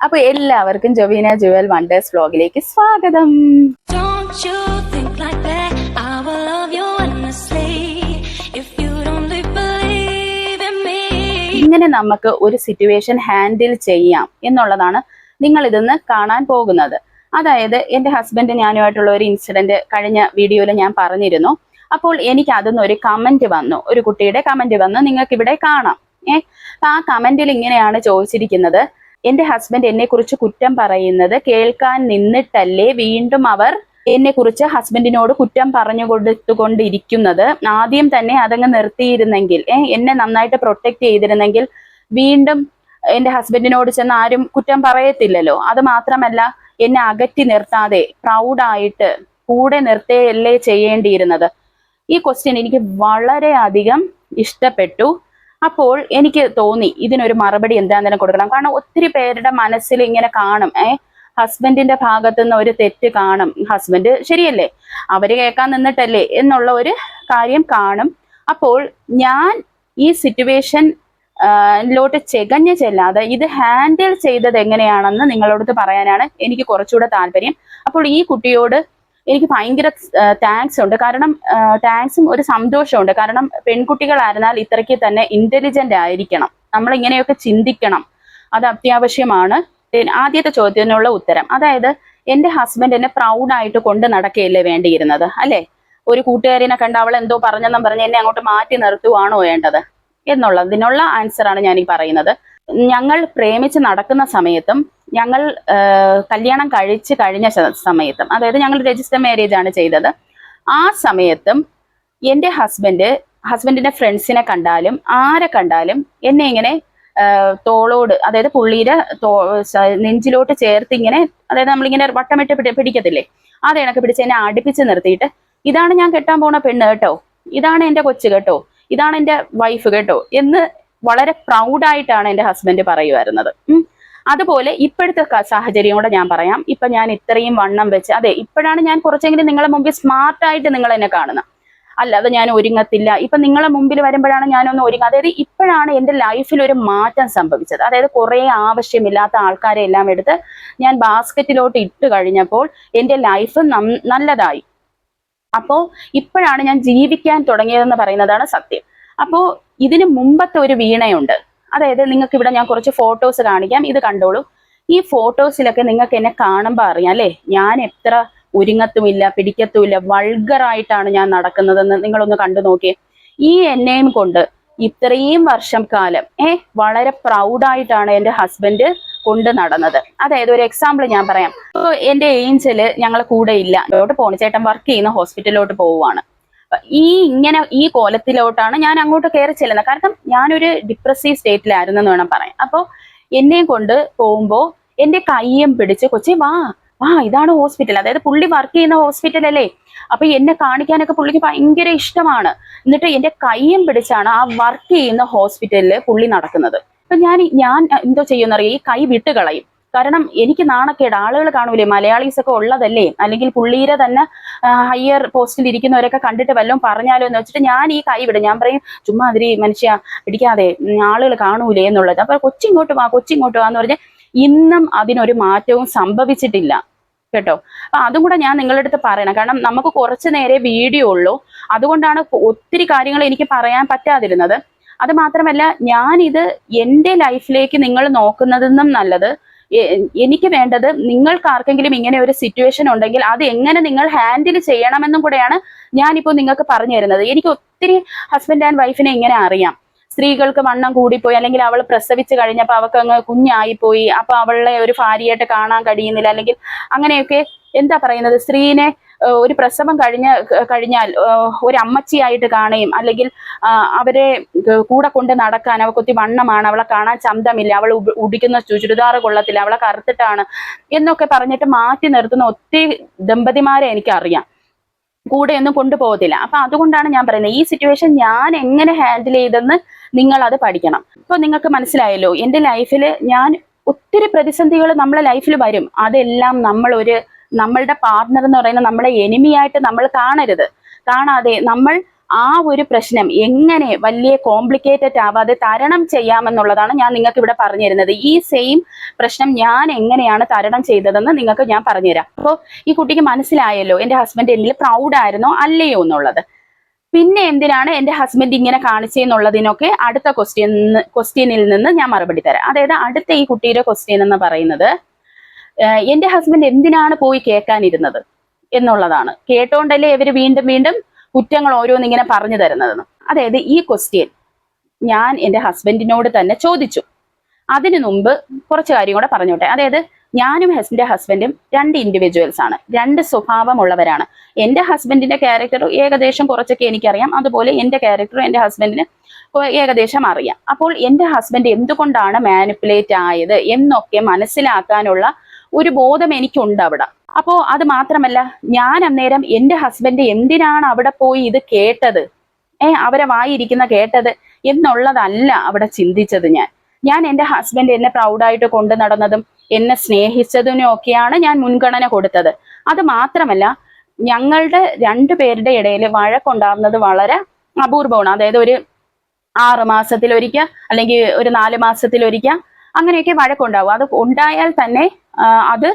അപ്പൊ എല്ലാവർക്കും ജൊവീന ജുവൽ വണ്ടേഴ്സ് വ്ലോഗിലേക്ക് സ്വാഗതം. ഇങ്ങനെ നമുക്ക് ഒരു സിറ്റുവേഷൻ ഹാൻഡിൽ ചെയ്യാം എന്നുള്ളതാണ് നിങ്ങൾ ഇതൊന്ന് കാണാൻ പോകുന്നത്. അതായത് എൻ്റെ ഹസ്ബൻഡ് ഞാനുമായിട്ടുള്ള ഒരു ഇൻസിഡന്റ് കഴിഞ്ഞ വീഡിയോയിൽ ഞാൻ പറഞ്ഞിരുന്നു. അപ്പോൾ എനിക്ക് അതൊന്ന് ഒരു കമന്റ് വന്നു, ഒരു കുട്ടിയുടെ കമന്റ് വന്നു, നിങ്ങൾക്ക് ഇവിടെ കാണാം. അപ്പൊ ആ കമന്റിൽ ഇങ്ങനെയാണ് ചോദിച്ചിരിക്കുന്നത്: എന്റെ ഹസ്ബൻഡ് എന്നെ കുറിച്ച് കുറ്റം പറയുന്നത് കേൾക്കാൻ നിന്നിട്ടല്ലേ വീണ്ടും അവർ എന്നെ കുറിച്ച് ഹസ്ബൻഡിനോട് കുറ്റം പറഞ്ഞു കൊടുത്തുകൊണ്ടിരിക്കുന്നത്? ആദ്യം തന്നെ അതങ്ങ് നിർത്തിയിരുന്നെങ്കിൽ, എന്നെ നന്നായിട്ട് പ്രൊട്ടക്ട് ചെയ്തിരുന്നെങ്കിൽ വീണ്ടും എന്റെ ഹസ്ബൻഡിനോട് ചെന്ന് ആരും കുറ്റം പറയത്തില്ലല്ലോ. അത് മാത്രമല്ല, എന്നെ അകറ്റി നിർത്താതെ പ്രൗഡായിട്ട് കൂടെ നിർത്തുകയല്ലേ ചെയ്യേണ്ടിയിരുന്നത്? ഈ ക്വസ്റ്റ്യൻ എനിക്ക് വളരെയധികം ഇഷ്ടപ്പെട്ടു. അപ്പോൾ എനിക്ക് തോന്നി ഇതിനൊരു മറുപടി എന്താണെന്ന് കൊടുക്കണം. കാരണം ഒത്തിരി പേരുടെ മനസ്സിൽ ഇങ്ങനെ കാണും, ഹസ്ബൻഡിന്റെ ഭാഗത്തു നിന്ന് ഒരു തെറ്റ് കാണും, ഹസ്ബൻഡ് ശരിയല്ലേ, അവര് കേൾക്കാൻ നിന്നിട്ടല്ലേ എന്നുള്ള ഒരു കാര്യം കാണും. അപ്പോൾ ഞാൻ ഈ സിറ്റുവേഷൻ ലോട്ട് ചെല്ലാതെ ഇത് ഹാൻഡിൽ ചെയ്തത് എങ്ങനെയാണെന്ന് നിങ്ങളോട് പറയാനാണ് എനിക്ക് കുറച്ചുകൂടെ താല്പര്യം. അപ്പോൾ ഈ കുട്ടിയോട് എനിക്ക് ഭയങ്കര താങ്ക്സ് ഉണ്ട്. കാരണം താങ്ക്സും ഒരു സന്തോഷമുണ്ട്. കാരണം പെൺകുട്ടികളായിരുന്നാൽ ഇത്രയ്ക്ക് തന്നെ ഇന്റലിജന്റ് ആയിരിക്കണം, നമ്മൾ ഇങ്ങനെയൊക്കെ ചിന്തിക്കണം, അത് അത്യാവശ്യമാണ്. ആദ്യത്തെ ചോദ്യത്തിനുള്ള ഉത്തരം, അതായത് എന്റെ ഹസ്ബൻഡ് എന്നെ പ്രൗഡായിട്ട് കൊണ്ട് നടക്കുകയല്ലേ വേണ്ടിയിരുന്നത്, അല്ലെ? ഒരു കൂട്ടുകാരിനെ കണ്ട് അവൾ എന്തോ പറഞ്ഞെന്നും പറഞ്ഞ് എന്നെ അങ്ങോട്ട് മാറ്റി നിർത്തുവാണോ വേണ്ടത് എന്നുള്ളതിനുള്ള ആൻസറാണ് ഞാൻ ഈ പറയുന്നത്. ഞങ്ങൾ പ്രേമിച്ച് നടക്കുന്ന സമയത്തും ഞങ്ങൾ കല്യാണം കഴിച്ച് കഴിഞ്ഞ സമയത്തും, അതായത് ഞങ്ങൾ രജിസ്റ്റർ മാരേജ് ആണ് ചെയ്തത്, ആ സമയത്തും എൻ്റെ ഹസ്ബൻഡിന്റെ ഫ്രണ്ട്സിനെ കണ്ടാലും ആരെ കണ്ടാലും എന്നെ ഇങ്ങനെ തോളോട്, അതായത് പുള്ളിയുടെ നെഞ്ചിലോട്ട് ചേർത്ത് ഇങ്ങനെ, അതായത് നമ്മളിങ്ങനെ വട്ടമിട്ട് പിടിക്കത്തില്ലേ, അത് കണക്ക് പിടിച്ച് എന്നെ അടുപ്പിച്ച് നിർത്തിയിട്ട്, ഇതാണ് ഞാൻ കെട്ടാൻ പോണ പെണ്ണ് കേട്ടോ, ഇതാണ് എൻ്റെ കൊച്ചു കേട്ടോ, ഇതാണ് എൻ്റെ വൈഫ് കേട്ടോ എന്ന് വളരെ പ്രൗഡായിട്ടാണ് എൻ്റെ ഹസ്ബൻഡ് പറയുമായിരുന്നത്. അതുപോലെ ഇപ്പോഴത്തെ സാഹചര്യം കൂടെ ഞാൻ പറയാം. ഇപ്പൊ ഞാൻ ഇത്രയും വണ്ണം വെച്ച്, അതെ ഇപ്പോഴാണ് ഞാൻ കുറച്ചെങ്കിലും നിങ്ങളെ മുമ്പിൽ സ്മാർട്ടായിട്ട് നിങ്ങൾ എന്നെ കാണുന്നത്, അല്ലാതെ ഞാൻ ഒരുങ്ങത്തില്ല. ഇപ്പൊ നിങ്ങളെ മുമ്പിൽ വരുമ്പോഴാണ് ഞാനൊന്ന് ഒരുങ്ങുക. അതായത് ഇപ്പോഴാണ് എൻ്റെ ലൈഫിൽ ഒരു മാറ്റം സംഭവിച്ചത്. അതായത് കുറെ ആവശ്യമില്ലാത്ത ആൾക്കാരെ എല്ലാം എടുത്ത് ഞാൻ ബാസ്ക്കറ്റിലോട്ട് ഇട്ട് കഴിഞ്ഞപ്പോൾ എൻ്റെ ലൈഫ് നല്ലതായി. അപ്പോ ഇപ്പോഴാണ് ഞാൻ ജീവിക്കാൻ തുടങ്ങിയതെന്ന് പറയുന്നതാണ് സത്യം. അപ്പോ ഇതിന് മുമ്പത്തെ ഒരു വീണയുണ്ട്. അതായത് നിങ്ങൾക്ക് ഇവിടെ ഞാൻ കുറച്ച് ഫോട്ടോസ് കാണിക്കാം, ഇത് കണ്ടോളൂ. ഈ ഫോട്ടോസിലൊക്കെ നിങ്ങൾക്ക് എന്നെ കാണുമ്പോൾ അറിയാം അല്ലേ, ഞാൻ എത്ര ഒരുങ്ങത്തുമില്ല, പിടിക്കത്തുമില്ല, വൾഗറായിട്ടാണ് ഞാൻ നടക്കുന്നതെന്ന് നിങ്ങളൊന്ന് കണ്ടു നോക്കിയേ. ഈ എന്നെയും കൊണ്ട് ഇത്രയും വർഷം കാലം വളരെ പ്രൗഡായിട്ടാണ് എൻ്റെ ഹസ്ബൻഡ് കൊണ്ട് നടന്നത്. അതായത് ഒരു എക്സാമ്പിൾ ഞാൻ പറയാം. ഇപ്പോൾ എൻ്റെ ഏഞ്ചല് ഞങ്ങളെ കൂടെ ഇല്ല, അങ്ങോട്ട് പോണു, ചേട്ടൻ വർക്ക് ചെയ്യുന്ന ഹോസ്പിറ്റലിലോട്ട് പോവുകയാണ്. ഈ കോലത്തിലോട്ടാണ് ഞാൻ അങ്ങോട്ട് കയറി ചെല്ലുന്നത്. കാരണം ഞാനൊരു ഡിപ്രസീവ് സ്റ്റേറ്റിലായിരുന്നു എന്ന് വേണം പറയാം. അപ്പോൾ എന്നെ കൊണ്ട് പോകുമ്പോൾ എൻ്റെ കയ്യും പിടിച്ച്, കൊച്ചി വാ ഇതാണ് ഹോസ്പിറ്റൽ, അതായത് പുള്ളി വർക്ക് ചെയ്യുന്ന ഹോസ്പിറ്റൽ അല്ലേ, അപ്പൊ എന്നെ കാണിക്കാനൊക്കെ പുള്ളിക്ക് ഭയങ്കര ഇഷ്ടമാണ്. എന്നിട്ട് എൻ്റെ കയ്യും പിടിച്ചാണ് ആ വർക്ക് ചെയ്യുന്ന ഹോസ്പിറ്റലിൽ പുള്ളി നടക്കുന്നത്. അപ്പൊ ഞാൻ എന്തോ ചെയ്യുന്നറിയാം, ഈ കൈ വിട്ട് കളയും. കാരണം എനിക്ക് നാണക്കേട്, ആളുകൾ കാണൂലേ, മലയാളീസ് ഒക്കെ ഉള്ളതല്ലേ, അല്ലെങ്കിൽ പുള്ളിയുടെ തന്നെ ഹയർ പോസ്റ്റിൽ ഇരിക്കുന്നവരൊക്കെ കണ്ടിട്ട് വല്ലതും പറഞ്ഞാലോ എന്ന് വെച്ചിട്ട് ഞാൻ ഈ കൈ വിടും. ഞാൻ പറയും, ചുമ്മാ അതിരി മനുഷ്യ പിടിക്കാതെ, ആളുകൾ കാണൂലേ എന്നുള്ളത്. അപ്പൊ കൊച്ചിങ്ങോട്ട് വാ എന്ന് പറഞ്ഞ് ഇന്നും അതിനൊരു മാറ്റവും സംഭവിച്ചിട്ടില്ല കേട്ടോ. അപ്പൊ അതും കൂടെ ഞാൻ നിങ്ങളുടെ അടുത്ത് പറയണം. കാരണം നമുക്ക് കുറച്ചു നേരെ വീഡിയോ ഉള്ളൂ, അതുകൊണ്ടാണ് ഒത്തിരി കാര്യങ്ങൾ എനിക്ക് പറയാൻ പറ്റാതിരുന്നത്. അത് മാത്രമല്ല, ഞാനിത് എൻ്റെ ലൈഫിലേക്ക് നിങ്ങൾ നോക്കുന്നതെന്നും നല്ലത്, എനിക്ക് വേണ്ടത് നിങ്ങൾക്ക് ആർക്കെങ്കിലും ഇങ്ങനെ ഒരു സിറ്റുവേഷൻ ഉണ്ടെങ്കിൽ അത് എങ്ങനെ നിങ്ങൾ ഹാൻഡിൽ ചെയ്യണമെന്നും കൂടെയാണ് ഞാനിപ്പോൾ നിങ്ങൾക്ക് പറഞ്ഞു തരുന്നത്. എനിക്ക് ഒത്തിരി ഹസ്ബൻഡ് ആൻഡ് വൈഫിനെ ഇങ്ങനെ അറിയാം. സ്ത്രീകൾക്ക് വണ്ണം കൂടിപ്പോയി, അല്ലെങ്കിൽ അവൾ പ്രസവിച്ച് കഴിഞ്ഞപ്പോൾ അവൾക്ക് അങ്ങ് കുഞ്ഞായിപ്പോയി, അപ്പൊ അവളെ ഒരു ഭാര്യയായിട്ട് കാണാൻ കഴിയുന്നില്ല, അല്ലെങ്കിൽ അങ്ങനെയൊക്കെ എന്താ പറയുന്നത്, സ്ത്രീനെ ഒരു പ്രസവം കഴിഞ്ഞാൽ ഒരു അമ്മച്ചിയായിട്ട് കാണുകയും, അല്ലെങ്കിൽ അവരെ കൂടെ കൊണ്ട് നടക്കാൻ അവൾക്ക് ഒത്തിരി വണ്ണമാണ്, അവളെ കാണാൻ ചന്തമില്ല, അവൾ ഉടിക്കുന്ന ചുരിദാറ് കൊള്ളത്തില്ല, അവളെ കറുത്തിട്ടാണ് എന്നൊക്കെ പറഞ്ഞിട്ട് മാറ്റി നിർത്തുന്ന ഒത്തിരി ദമ്പതിമാരെ എനിക്കറിയാം, കൂടെയൊന്നും കൊണ്ടുപോകത്തില്ല. അപ്പൊ അതുകൊണ്ടാണ് ഞാൻ പറയുന്നത്, ഈ സിറ്റുവേഷൻ ഞാൻ എങ്ങനെ ഹാൻഡിൽ ചെയ്തെന്ന് നിങ്ങൾ അത് പഠിക്കണം. ഇപ്പൊ നിങ്ങൾക്ക് മനസ്സിലായല്ലോ, എൻ്റെ ലൈഫിൽ ഞാൻ ഒത്തിരി പ്രതിസന്ധികൾ നമ്മളെ ലൈഫിൽ വരും. അതെല്ലാം നമ്മളുടെ പാർട്ണർ എന്ന് പറയുന്ന നമ്മളെ എനിമിയായിട്ട് നമ്മൾ കാണാതെ നമ്മൾ ആ ഒരു പ്രശ്നം എങ്ങനെ വലിയ കോംപ്ലിക്കേറ്റഡ് ആവാതെ തരണം ചെയ്യാമെന്നുള്ളതാണ് ഞാൻ നിങ്ങൾക്ക് ഇവിടെ പറഞ്ഞു തരുന്നത്. ഈ സെയിം പ്രശ്നം ഞാൻ എങ്ങനെയാണ് തരണം ചെയ്തതെന്ന് നിങ്ങൾക്ക് ഞാൻ പറഞ്ഞുതരാം. അപ്പോൾ ഈ കുട്ടിക്ക് മനസ്സിലായല്ലോ എൻ്റെ ഹസ്ബൻഡ് എന്നിൽ പ്രൗഡ് ആയിരുന്നോ അല്ലയോ എന്നുള്ളത്. പിന്നെ എന്തിനാണ് എൻ്റെ ഹസ്ബൻഡ് ഇങ്ങനെ കാണിച്ചെന്നുള്ളതിനൊക്കെ അടുത്ത ക്വസ്റ്റ്യനിൽ നിന്ന് ഞാൻ മറുപടി തരാം. അതായത് അടുത്ത ഈ കുട്ടിയുടെ ക്വസ്റ്റ്യൻ എന്ന് പറയുന്നത്, എൻ്റെ ഹസ്ബൻഡ് എന്തിനാണ് പോയി കേൾക്കാനിരുന്നത് എന്നുള്ളതാണ്. കേട്ടോണ്ടല്ലേ ഇവര് വീണ്ടും വീണ്ടും കുറ്റങ്ങൾ ഓരോന്നിങ്ങനെ പറഞ്ഞു തരുന്നതെന്ന്. അതായത് ഈ ക്വസ്റ്റ്യൻ ഞാൻ എൻ്റെ ഹസ്ബൻഡിനോട് തന്നെ ചോദിച്ചു. അതിനു മുമ്പ് കുറച്ച് കാര്യം കൂടെ പറഞ്ഞോട്ടെ. അതായത് ഞാനും എൻ്റെ ഹസ്ബൻഡും രണ്ട് ഇൻഡിവിജ്വൽസ് ആണ്, രണ്ട് സ്വഭാവമുള്ളവരാണ്. എൻ്റെ ഹസ്ബൻഡിന്റെ ക്യാരക്ടർ ഏകദേശം കുറച്ചൊക്കെ എനിക്കറിയാം, അതുപോലെ എൻ്റെ ക്യാരക്ടറും എൻ്റെ ഹസ്ബൻഡിന് ഏകദേശം അറിയാം. അപ്പോൾ എൻ്റെ ഹസ്ബൻഡ് എന്തുകൊണ്ടാണ് മാനിപ്പുലേറ്റ് ആയത് എന്നൊക്കെ മനസ്സിലാക്കാനുള്ള ഒരു ബോധം എനിക്കുണ്ട് അവിടെ. അപ്പോ അത് മാത്രമല്ല, ഞാൻ അന്നേരം എൻ്റെ ഹസ്ബൻഡ് എന്തിനാണ് അവിടെ പോയി ഇത് കേട്ടത്, അവരെ വായിരിക്കുന്ന കേട്ടത് എന്നുള്ളതല്ല അവിടെ ചിന്തിച്ചത്. ഞാൻ എൻ്റെ ഹസ്ബൻഡ് എന്നെ പ്രൗഡായിട്ട് കൊണ്ടു നടന്നതും എന്നെ സ്നേഹിച്ചതിനും ഒക്കെയാണ് ഞാൻ മുൻഗണന കൊടുത്തത്. അത് മാത്രമല്ല, ഞങ്ങളുടെ രണ്ടുപേരുടെ ഇടയിൽ വഴക്കുണ്ടാകുന്നത് വളരെ അപൂർവമാണ്. അതായത് ഒരു 6 മാസത്തിലൊരിക്കൽ അല്ലെങ്കിൽ ഒരു 4 മാസത്തിലൊരിക്കൽ അങ്ങനെയൊക്കെ വഴക്കുണ്ടാവും. അത് ഉണ്ടായാൽ തന്നെ അത്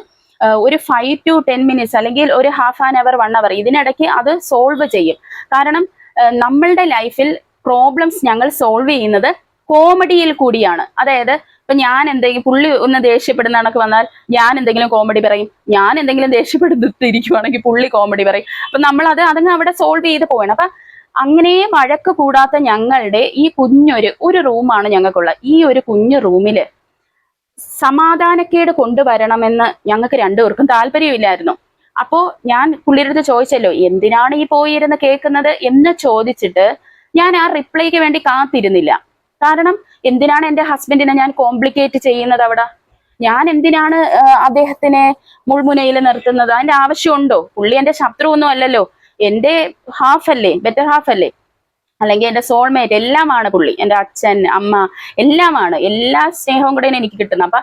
ഒരു 5 to 10 minutes അല്ലെങ്കിൽ ഒരു ഹാഫ് ആൻ അവർ 1 hour ഇതിനിടയ്ക്ക് അത് സോൾവ് ചെയ്യും. കാരണം നമ്മളുടെ ലൈഫിൽ പ്രോബ്ലംസ് ഞങ്ങൾ സോൾവ് ചെയ്യുന്നത് കോമഡിയിൽ കൂടിയാണ്. അതായത് ഇപ്പൊ ഞാൻ എന്തെങ്കിലും പുള്ളി ഒന്ന് ദേഷ്യപ്പെടുന്ന കണക്ക് വന്നാൽ ഞാൻ എന്തെങ്കിലും കോമഡി പറയും, ഞാൻ എന്തെങ്കിലും ദേഷ്യപ്പെടുത്തിരിക്കുവാണെങ്കിൽ പുള്ളി കോമഡി പറയും. അപ്പൊ നമ്മളത് അതങ്ങ് അവിടെ സോൾവ് ചെയ്ത് പോകണം. അപ്പൊ അങ്ങനെ വഴക്ക് കൂടാത്ത ഞങ്ങളുടെ ഈ ഒരു റൂമാണ് ഞങ്ങൾക്കുള്ള. ഈ ഒരു കുഞ്ഞു റൂമില് സമാധാനക്കേട് കൊണ്ടുവരണമെന്ന് ഞങ്ങൾക്ക് രണ്ടുപേർക്കും താല്പര്യമില്ലായിരുന്നു. അപ്പോ ഞാൻ പുള്ളിയുടെ അടുത്ത് ചോദിച്ചല്ലോ, എന്തിനാണ് ഈ പോയിരുന്ന് കേൾക്കുന്നത് എന്ന് ചോദിച്ചിട്ട് ഞാൻ ആ റിപ്ലൈക്ക് വേണ്ടി കാത്തിരുന്നില്ല. കാരണം എന്തിനാണ് എൻ്റെ ഹസ്ബൻഡിനെ ഞാൻ കോംപ്ലിക്കേറ്റ് ചെയ്യുന്നത് അവിടെ? ഞാൻ എന്തിനാണ് അദ്ദേഹത്തിനെ മുൾമുനയിൽ നിർത്തുന്നത്? അതിന്റെ ആവശ്യമുണ്ടോ? പുള്ളി എൻ്റെ ശത്രു ഒന്നും അല്ലല്ലോ, എൻ്റെ ഹാഫ് അല്ലേ, ബെറ്റർ ഹാഫ് അല്ലേ, അല്ലെങ്കിൽ എൻ്റെ സോൾമേറ്റ് എല്ലാമാണ് പുള്ളി. എൻ്റെ അച്ഛൻ, അമ്മ എല്ലാമാണ്. എല്ലാ സ്നേഹവും കൂടെ എനിക്ക് കിട്ടുന്നത്. അപ്പൊ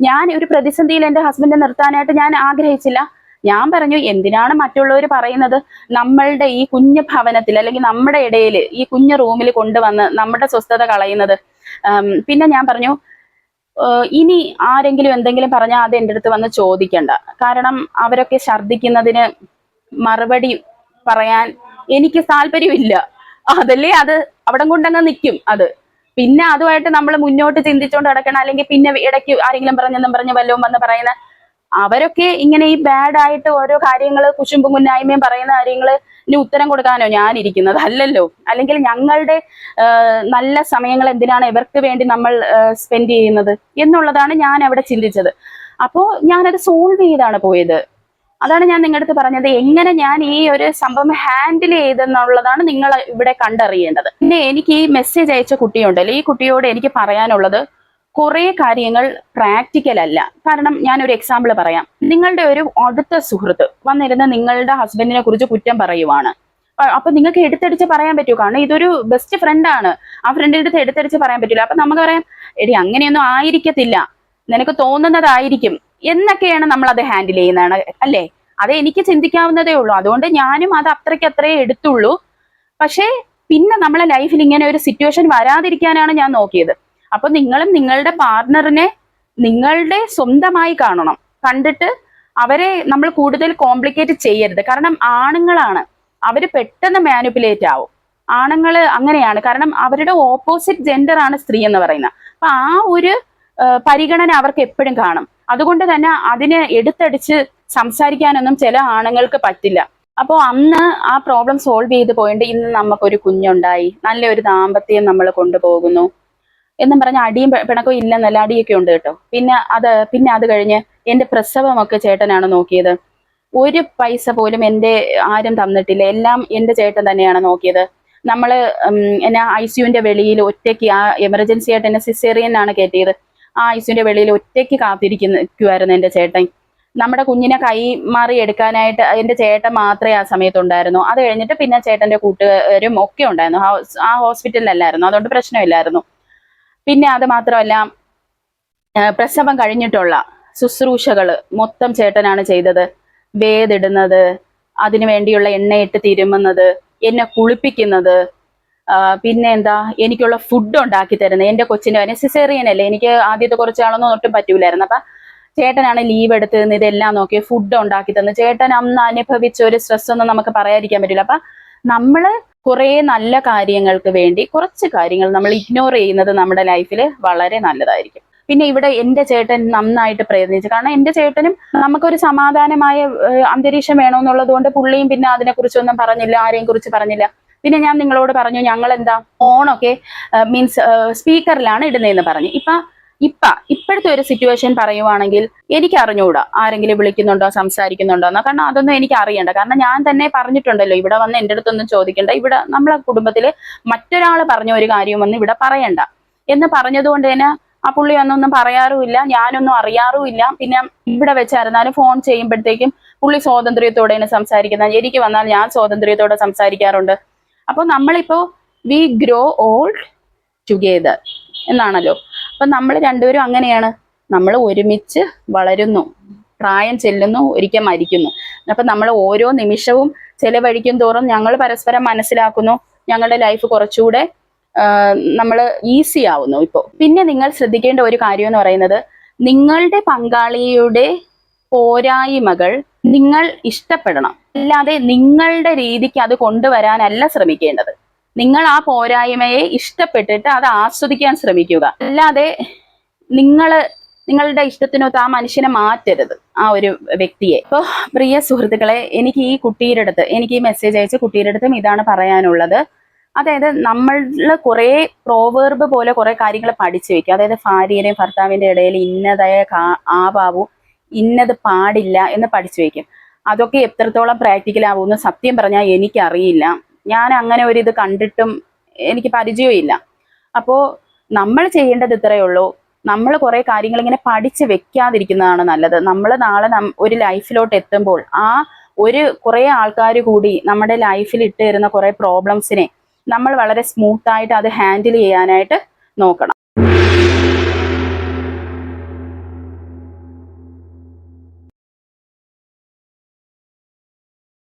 ഞാൻ ഒരു പ്രതിസന്ധിയിൽ എൻ്റെ ഹസ്ബൻഡിനെ നിർത്താനായിട്ട് ഞാൻ ആഗ്രഹിച്ചില്ല. ഞാൻ പറഞ്ഞു, എന്തിനാണ് മറ്റുള്ളവർ പറയുന്നത് നമ്മളുടെ ഈ കുഞ്ഞു ഭവനത്തിൽ അല്ലെങ്കിൽ നമ്മുടെ ഇടയിൽ ഈ കുഞ്ഞു റൂമിൽ കൊണ്ടുവന്ന് നമ്മുടെ സ്വസ്ഥത കളയുന്നത്. പിന്നെ ഞാൻ പറഞ്ഞു, ഇനി ആരെങ്കിലും എന്തെങ്കിലും പറഞ്ഞാൽ അത് എൻ്റെ അടുത്ത് വന്ന് ചോദിക്കണ്ട. കാരണം അവരൊക്കെ ഛർദ്ദിക്കുന്നതിന് മറുപടി പറയാൻ എനിക്ക് താല്പര്യമില്ല. അതല്ലേ അത് അവിടെ കൊണ്ടങ്ങ് നിൽക്കും. അത് പിന്നെ അതുമായിട്ട് നമ്മൾ മുന്നോട്ട് ചിന്തിച്ചുകൊണ്ട് നടക്കണം. അല്ലെങ്കിൽ പിന്നെ ഇടയ്ക്ക് ആരെങ്കിലും പറഞ്ഞ് വല്ലതും വന്ന് പറയുന്ന അവരൊക്കെ ഇങ്ങനെ ഈ ബാഡ് ആയിട്ട് ഓരോ കാര്യങ്ങൾ കുശുമ്പും കുന്നായ്മയും പറയുന്ന കാര്യങ്ങൾ ഇനി ഉത്തരം കൊടുക്കാനോ ഞാനിരിക്കുന്നത് അല്ലല്ലോ. അല്ലെങ്കിൽ ഞങ്ങളുടെ നല്ല സമയങ്ങൾ എന്തിനാണ് ഇവർക്ക് വേണ്ടി നമ്മൾ സ്പെൻഡ് ചെയ്യുന്നത് എന്നുള്ളതാണ് ഞാൻ അവിടെ ചിന്തിച്ചത്. അപ്പോൾ ഞാനത് സോൾവ് ചെയ്താണ് പോയത്. അതാണ് ഞാൻ നിങ്ങളുടെ അടുത്ത് പറഞ്ഞത്, എങ്ങനെ ഞാൻ ഈ ഒരു സംഭവം ഹാൻഡിൽ ചെയ്തെന്നുള്ളതാണ് നിങ്ങൾ ഇവിടെ കണ്ടറിയേണ്ടത്. പിന്നെ എനിക്ക് ഈ മെസ്സേജ് അയച്ച കുട്ടിയുണ്ടല്ലോ, ഈ കുട്ടിയോട് എനിക്ക് പറയാനുള്ളത്, കുറെ കാര്യങ്ങൾ പ്രാക്ടിക്കൽ അല്ല. കാരണം ഞാനൊരു എക്സാമ്പിൾ പറയാം. നിങ്ങളുടെ ഒരു അടുത്ത സുഹൃത്ത് വന്നിരുന്ന് നിങ്ങളുടെ ഹസ്ബൻഡിനെ കുറിച്ച് കുറ്റം പറയുവാണ്. അപ്പൊ നിങ്ങൾക്ക് എടുത്തടിച്ച് പറയാൻ പറ്റുമോ? കാരണം ഇതൊരു ബെസ്റ്റ് ഫ്രണ്ടാണ്, ആ ഫ്രണ്ടിന്റെ അടുത്ത് എടുത്തടിച്ച് പറയാൻ പറ്റില്ല. അപ്പൊ നമുക്ക് പറയാം, എടി അങ്ങനെയൊന്നും ആയിരിക്കത്തില്ല, നിനക്ക് തോന്നുന്നതായിരിക്കും എന്നൊക്കെയാണ് നമ്മൾ അത് ഹാൻഡിൽ ചെയ്യുന്നതാണ് അല്ലേ? അത് എനിക്ക് ചിന്തിക്കാവുന്നതേ ഉള്ളൂ. അതുകൊണ്ട് ഞാനും അത് അത്രയ്ക്ക് എടുത്തുള്ളൂ. പക്ഷേ പിന്നെ നമ്മളെ ലൈഫിൽ ഇങ്ങനെ ഒരു സിറ്റുവേഷൻ വരാതിരിക്കാനാണ് ഞാൻ നോക്കിയത്. അപ്പൊ നിങ്ങളും നിങ്ങളുടെ പാർട്ണറിനെ നിങ്ങളുടെ സ്വന്തമായി കാണണം. കണ്ടിട്ട് അവരെ നമ്മൾ കൂടുതൽ കോംപ്ലിക്കേറ്റ് ചെയ്യരുത്. കാരണം ആണുങ്ങളാണ്, അവര് പെട്ടെന്ന് മാനിപ്പുലേറ്റ് ആവും. ആണുങ്ങൾ അങ്ങനെയാണ്. കാരണം അവരുടെ ഓപ്പോസിറ്റ് ജെൻഡർ ആണ് സ്ത്രീ എന്ന് പറയുന്നത്. അപ്പൊ ആ ഒരു പരിഗണന അവർക്ക് എപ്പോഴും കാണും. അതുകൊണ്ട് തന്നെ അതിനെ എടുത്തടിച്ച് സംസാരിക്കാനൊന്നും ചില ആണുങ്ങൾക്ക് പറ്റില്ല. അപ്പോൾ അന്ന് ആ പ്രോബ്ലം സോൾവ് ചെയ്ത് പോയിട്ട് ഇന്ന് നമുക്കൊരു കുഞ്ഞുണ്ടായി, നല്ലൊരു ദാമ്പത്യം നമ്മൾ കൊണ്ടുപോകുന്നു എന്നും പറഞ്ഞ അടിയും പിണക്കവും ഇല്ലെന്നല്ല, അടിയൊക്കെ ഉണ്ട് കേട്ടോ. പിന്നെ അത് കഴിഞ്ഞ് എൻ്റെ പ്രസവമൊക്കെ ചേട്ടനാണ് നോക്കിയത്. ഒരു പൈസ പോലും എൻ്റെ ആരും തന്നിട്ടില്ല, എല്ലാം എൻ്റെ ചേട്ടൻ തന്നെയാണ് നോക്കിയത്. നമ്മള് എന്നെ ICUവിന്റെ വെളിയിൽ ഒറ്റയ്ക്ക്, ആ എമർജൻസി ആയിട്ട് എന്നെ സിസേറിയനാണ് കയറ്റിയത്, ആ ICUവിന്റെ വെളിയിൽ ഒറ്റയ്ക്ക് കാത്തിരിക്കുമായിരുന്നു എൻ്റെ ചേട്ടൻ. നമ്മുടെ കുഞ്ഞിനെ കൈമാറി എടുക്കാനായിട്ട് എൻ്റെ ചേട്ടൻ മാത്രമേ ആ സമയത്തുണ്ടായിരുന്നു. അത് കഴിഞ്ഞിട്ട് പിന്നെ ചേട്ടൻ്റെ കൂട്ടുകാരും ഒക്കെ ഉണ്ടായിരുന്നു. ആ ഹോസ്പിറ്റലിലല്ലായിരുന്നു, അതുകൊണ്ട് പ്രശ്നമില്ലായിരുന്നു. പിന്നെ അത് മാത്രമല്ല, പ്രസവം കഴിഞ്ഞിട്ടുള്ള ശുശ്രൂഷകൾ മൊത്തം ചേട്ടനാണ് ചെയ്തത്. വേദിടുന്നത്, അതിനു വേണ്ടിയുള്ള എണ്ണയിട്ട് തിരുമുന്നത്, എന്നെ കുളിപ്പിക്കുന്നത്, പിന്നെ എന്താ എനിക്കുള്ള ഫുഡ് ഉണ്ടാക്കി തരുന്നത്. എൻ്റെ കൊച്ചിൻ്റെ കാര്യം സിസേറിയൻ അല്ലേ, എനിക്ക് ആദ്യത്തെ കുറച്ച് നാളൊന്നും ഒട്ടും പറ്റൂലായിരുന്നു. അപ്പം ചേട്ടനാണ് ലീവ് എടുത്ത് നിന്ന് ഇതെല്ലാം നോക്കി ഫുഡ് ഉണ്ടാക്കി തന്നു. ചേട്ടൻ അന്ന് അനുഭവിച്ച ഒരു സ്ട്രെസ് ഒന്നും നമുക്ക് പറയാതിരിക്കാൻ പറ്റില്ല. അപ്പം നമ്മള് കുറേ നല്ല കാര്യങ്ങൾക്ക് വേണ്ടി കുറച്ച് കാര്യങ്ങൾ നമ്മൾ ഇഗ്നോർ ചെയ്യുന്നത് നമ്മുടെ ലൈഫിൽ വളരെ നല്ലതായിരിക്കും. പിന്നെ ഇവിടെ എൻ്റെ ചേട്ടൻ നന്നായിട്ട് പ്രയത്നിച്ചു. കാരണം എൻ്റെ ചേട്ടനും നമുക്കൊരു സമാധാനമായ അന്തരീക്ഷം വേണമെന്നുള്ളത് കൊണ്ട് പുള്ളിയും പിന്നെ അതിനെക്കുറിച്ചൊന്നും പറഞ്ഞില്ല, ആരെയും കുറിച്ച് പറഞ്ഞില്ല. പിന്നെ ഞാൻ നിങ്ങളോട് പറഞ്ഞു ഞങ്ങൾ എന്താ ഫോണൊക്കെ മീൻസ് സ്പീക്കറിലാണ് ഇടുന്നതെന്ന് പറഞ്ഞു. ഇപ്പോഴത്തെ ഒരു സിറ്റുവേഷൻ പറയുവാണെങ്കിൽ എനിക്ക് അറിഞ്ഞുകൂടാ ആരെങ്കിലും വിളിക്കുന്നുണ്ടോ സംസാരിക്കുന്നുണ്ടോ എന്ന്. കാരണം അതൊന്നും എനിക്ക് അറിയണ്ട. കാരണം ഞാൻ തന്നെ പറഞ്ഞിട്ടുണ്ടല്ലോ, ഇവിടെ വന്ന് എൻ്റെ അടുത്തൊന്നും ചോദിക്കണ്ട, ഇവിടെ നമ്മളെ കുടുംബത്തിൽ മറ്റൊരാൾ പറഞ്ഞ ഒരു കാര്യം വന്ന് ഇവിടെ പറയണ്ട എന്ന് പറഞ്ഞതുകൊണ്ട് തന്നെ ആ പുള്ളി ഒന്നൊന്നും പറയാറുമില്ല, ഞാനൊന്നും അറിയാറുമില്ല. പിന്നെ ഇവിടെ വെച്ചായിരുന്നാലും ഫോൺ ചെയ്യുമ്പോഴത്തേക്കും പുള്ളി സ്വാതന്ത്ര്യത്തോടെയാണ് സംസാരിക്കുന്നത്. എനിക്ക് വന്നാൽ ഞാൻ സ്വാതന്ത്ര്യത്തോടെ സംസാരിക്കാറുണ്ട്. അപ്പോൾ നമ്മളിപ്പോ വി ഗ്രോ ഓൾഡ് ടുഗെദർ എന്നാണല്ലോ. അപ്പൊ നമ്മൾ രണ്ടുപേരും അങ്ങനെയാണ്, നമ്മൾ ഒരുമിച്ച് വളരുന്നു, പ്രായം ചെല്ലുന്നു, ഒരിക്കൽ മരിക്കുന്നു. അപ്പൊ നമ്മൾ ഓരോ നിമിഷവും ചെലവഴിക്കും തോറും ഞങ്ങൾ പരസ്പരം മനസ്സിലാക്കുന്നു, ഞങ്ങളുടെ ലൈഫ് കുറച്ചുകൂടെ നമ്മൾ ഈസി ആവുന്നു ഇപ്പോൾ. പിന്നെ നിങ്ങൾ ശ്രദ്ധിക്കേണ്ട ഒരു കാര്യം എന്ന് പറയുന്നത്, നിങ്ങളുടെ പങ്കാളിയുടെ പോരായ്മകൾ നിങ്ങൾ ഇഷ്ടപ്പെടണം, അല്ലാതെ നിങ്ങളുടെ രീതിക്ക് അത് കൊണ്ടുവരാനല്ല ശ്രമിക്കേണ്ടത്. നിങ്ങൾ ആ പോരായ്മയെ ഇഷ്ടപ്പെട്ടിട്ട് അത് ആസ്വദിക്കാൻ ശ്രമിക്കുക, അല്ലാതെ നിങ്ങളുടെ ഇഷ്ടത്തിനൊത്ത് ആ മനുഷ്യനെ മാറ്റരുത്, ആ ഒരു വ്യക്തിയെ. അപ്പോൾ പ്രിയ സുഹൃത്തുക്കളെ, എനിക്ക് ഈ മെസ്സേജ് അയച്ച കുട്ടിയുടെ അടുത്തും ഇതാണ് പറയാനുള്ളത്. അതായത് നമ്മൾ കുറേ പ്രോവേർബ് പോലെ കുറെ കാര്യങ്ങൾ പഠിച്ചു വെക്കും. അതായത് ഭാര്യയുടെയും ഭർത്താവിൻ്റെ ഇടയിൽ ഇന്നതായ ആവാവൂ, ഇന്നത് പാടില്ല എന്ന് പഠിച്ചു വെക്കും. അതൊക്കെ എത്രത്തോളം പ്രാക്ടിക്കൽ ആവുമെന്ന് സത്യം പറഞ്ഞാൽ എനിക്കറിയില്ല. ഞാൻ അങ്ങനെ ഒരു ഇത് കണ്ടിട്ടും എനിക്ക് പരിചയമില്ല. അപ്പോൾ നമ്മൾ ചെയ്യേണ്ടത് ഇത്രയേ ഉള്ളൂ, നമ്മൾ കുറേ കാര്യങ്ങൾ ഇങ്ങനെ പഠിച്ച് വെക്കാതിരിക്കുന്നതാണ് നല്ലത്. നമ്മൾ നാളെ ഒരു ലൈഫിലോട്ട് എത്തുമ്പോൾ കുറേ ആൾക്കാർ കൂടി നമ്മുടെ ലൈഫിൽ ഇട്ട് തരുന്ന കുറേ പ്രോബ്ലംസിനെ നമ്മൾ വളരെ സ്മൂത്തായിട്ട് അത് ഹാൻഡിൽ ചെയ്യാനായിട്ട് നോക്കണം.